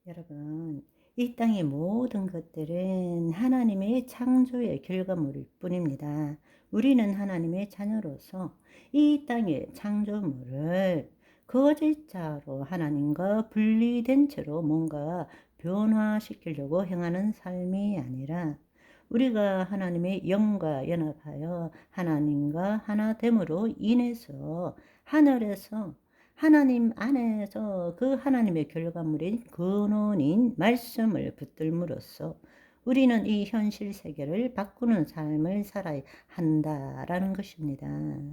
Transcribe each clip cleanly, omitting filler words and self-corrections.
여러분, 이 땅의 모든 것들은 하나님의 창조의 결과물일 뿐입니다. 우리는 하나님의 자녀로서 이 땅의 창조물을 거짓자로 하나님과 분리된 채로 뭔가 변화시키려고 행하는 삶이 아니라 우리가 하나님의 영과 연합하여 하나님과 하나됨으로 인해서 하늘에서 하나님 안에서 그 하나님의 결과물인 근원인 말씀을 붙들므로써 우리는 이 현실 세계를 바꾸는 삶을 살아야 한다라는 것입니다.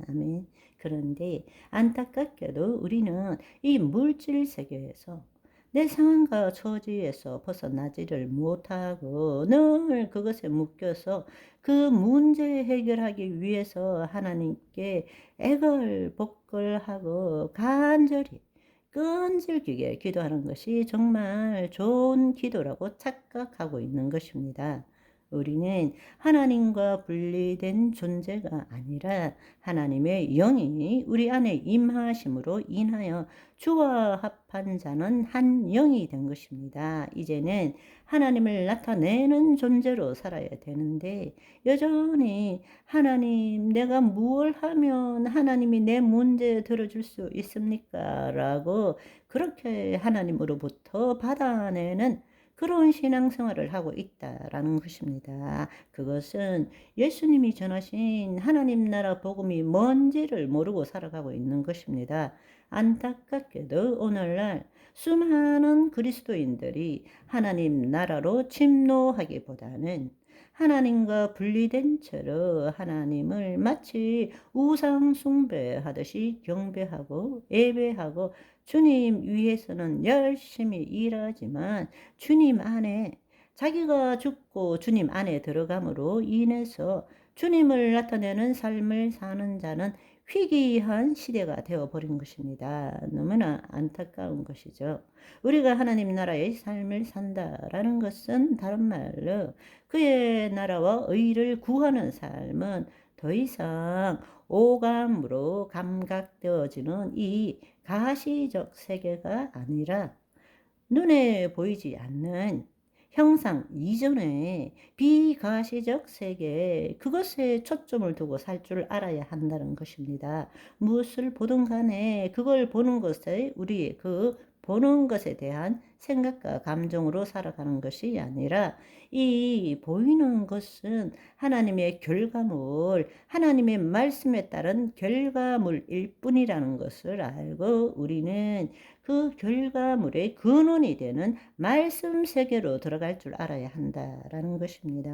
아멘. 그런데 안타깝게도 우리는 이 물질 세계에서 내 상황과 처지에서 벗어나지를 못하고 늘 그것에 묶여서 그 문제 해결하기 위해서 하나님께 애걸복걸하고 간절히 끈질기게 기도하는 것이 정말 좋은 기도라고 착각하고 있는 것입니다. 우리는 하나님과 분리된 존재가 아니라 하나님의 영이 우리 안에 임하심으로 인하여 주와 합한 자는 한 영이 된 것입니다. 이제는 하나님을 나타내는 존재로 살아야 되는데 여전히 하나님, 내가 무엇을 하면 하나님이 내 문제 들어줄 수 있습니까? 라고 그렇게 하나님으로부터 받아내는 그런 신앙생활을 하고 있다라는 것입니다. 그것은 예수님이 전하신 하나님 나라 복음이 뭔지를 모르고 살아가고 있는 것입니다. 안타깝게도 오늘날 수많은 그리스도인들이 하나님 나라로 침노하기보다는 하나님과 분리된 채로 하나님을 마치 우상 숭배하듯이 경배하고 예배하고 주님 위해서는 열심히 일하지만 주님 안에 자기가 죽고 주님 안에 들어감으로 인해서 주님을 나타내는 삶을 사는 자는 희귀한 시대가 되어버린 것입니다. 너무나 안타까운 것이죠. 우리가 하나님 나라의 삶을 산다라는 것은 다른 말로 그의 나라와 의를 구하는 삶은 더 이상 오감으로 감각되어지는 이 가시적 세계가 아니라 눈에 보이지 않는 형상 이전의 비가시적 세계, 그것에 초점을 두고 살 줄 알아야 한다는 것입니다. 무엇을 보든 간에 그걸 보는 것에 우리의 그 보는 것에 대한 생각과 감정으로 살아가는 것이 아니라 이 보이는 것은 하나님의 결과물, 하나님의 말씀에 따른 결과물일 뿐이라는 것을 알고 우리는 그 결과물의 근원이 되는 말씀 세계로 들어갈 줄 알아야 한다라는 것입니다.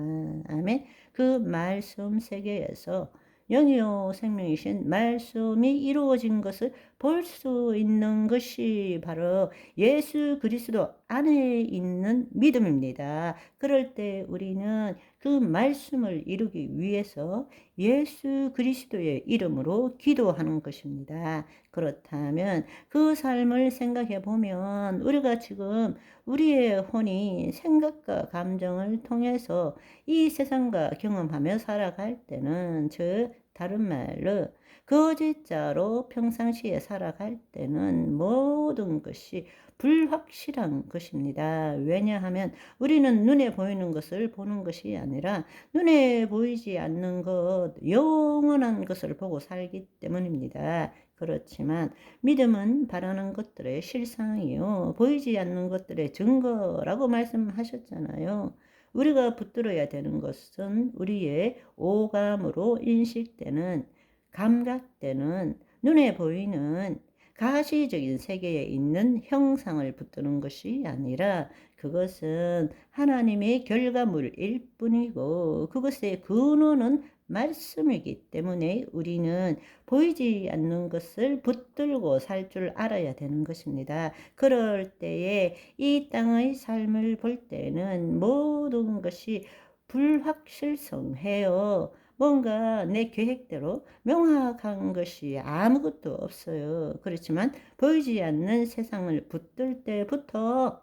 아멘. 그 말씀 세계에서 영이요 생명이신 말씀이 이루어진 것을 볼 수 있는 것이 바로 예수 그리스도 안에 있는 믿음입니다. 그럴 때 우리는 그 말씀을 이루기 위해서 예수 그리스도의 이름으로 기도하는 것입니다. 그렇다면 그 삶을 생각해 보면 우리가 지금 우리의 혼이 생각과 감정을 통해서 이 세상과 경험하며 살아갈 때는, 즉 다른 말로 거짓자로 평상시에 살아갈 때는 모든 것이 불확실한 것입니다. 왜냐하면 우리는 눈에 보이는 것을 보는 것이 아니라 눈에 보이지 않는 것, 영원한 것을 보고 살기 때문입니다. 그렇지만 믿음은 바라는 것들의 실상이요, 보이지 않는 것들의 증거라고 말씀하셨잖아요. 우리가 붙들어야 되는 것은 우리의 오감으로 인식되는, 감각되는, 눈에 보이는 가시적인 세계에 있는 형상을 붙드는 것이 아니라 그것은 하나님의 결과물일 뿐이고 그것의 근원은 말씀이기 때문에 우리는 보이지 않는 것을 붙들고 살 줄 알아야 되는 것입니다. 그럴 때에 이 땅의 삶을 볼 때는 모든 것이 불확실성해요. 뭔가 내 계획대로 명확한 것이 아무것도 없어요. 그렇지만 보이지 않는 세상을 붙들 때부터,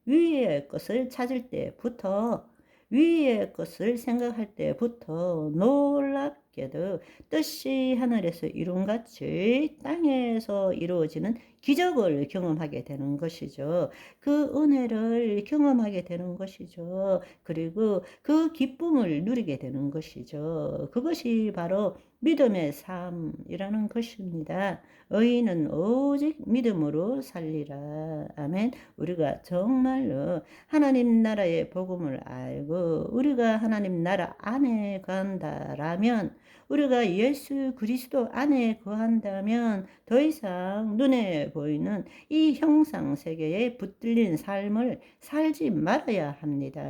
위의 것을 찾을 때부터 위의 것을 생각할 때부터 놀랍게도 뜻이 하늘에서 이룬같이 땅에서 이루어지는 기적을 경험하게 되는 것이죠. 그 은혜를 경험하게 되는 것이죠. 그리고 그 기쁨을 누리게 되는 것이죠. 그것이 바로 믿음의 삶이라는 것입니다. 의인은 오직 믿음으로 살리라. 아멘. 우리가 정말로 하나님 나라의 복음을 알고 우리가 하나님 나라 안에 거한다라면, 우리가 예수 그리스도 안에 거한다면 더 이상 눈에 보이는 이 형상 세계에 붙들린 삶을 살지 말아야 합니다.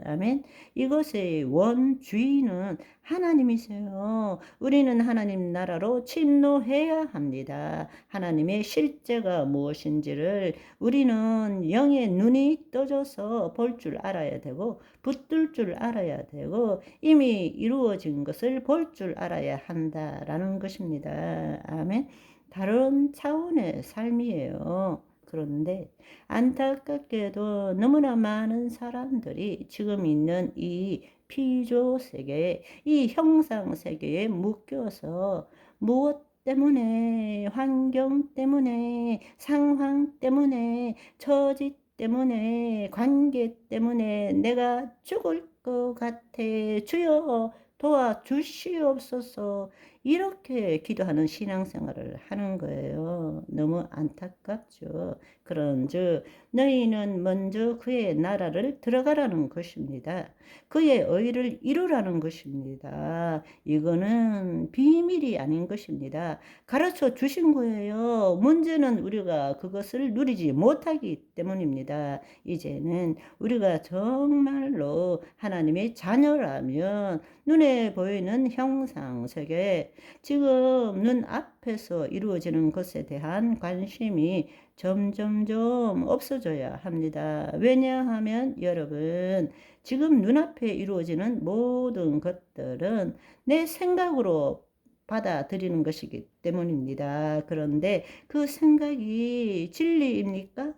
아멘. 이것의 원주인은 하나님이세요. 우리는 하나님 나라로 침노해야 합니다. 하나님의 실제가 무엇인지를 우리는 영의 눈이 떠져서 볼 줄 알아야 되고, 붙들 줄 알아야 되고, 이미 이루어진 것을 볼 줄 알아야 한다라는 것입니다. 아멘. 다른 차원의 삶이에요. 그런데 안타깝게도 너무나 많은 사람들이 지금 있는 이 피조 세계, 이 형상 세계에 묶여서 무엇 때문에, 환경 때문에, 상황 때문에, 처지 때문에, 관계 때문에 내가 죽을 것 같아, 주여 도와주시옵소서, 이렇게 기도하는 신앙생활을 하는 거예요. 너무 안타깝죠. 그런즉 너희는 먼저 그의 나라를 들어가라는 것입니다. 그의 의를 이루라는 것입니다. 이거는 비밀이 아닌 것입니다. 가르쳐 주신 거예요. 문제는 우리가 그것을 누리지 못하기 때문입니다. 이제는 우리가 정말로 하나님의 자녀라면 눈에 보이는 형상 세계, 지금 눈앞에서 이루어지는 것에 대한 관심이 점점점 없어져야 합니다. 왜냐하면 여러분, 지금 눈앞에 이루어지는 모든 것들은 내 생각으로 받아들이는 것이기 때문입니다. 그런데 그 생각이 진리입니까?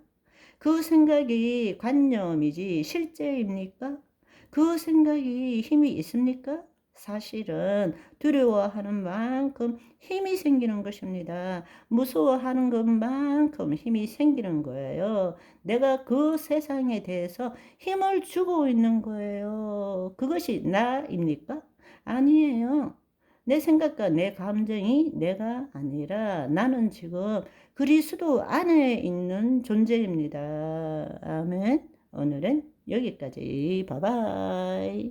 그 생각이 관념이지 실제입니까? 그 생각이 힘이 있습니까? 사실은 두려워하는 만큼 힘이 생기는 것입니다. 무서워하는 것만큼 힘이 생기는 거예요. 내가 그 세상에 대해서 힘을 주고 있는 거예요. 그것이 나입니까? 아니에요. 내 생각과 내 감정이 내가 아니라 나는 지금 그리스도 안에 있는 존재입니다. 아멘. 오늘은 여기까지. 바이바이.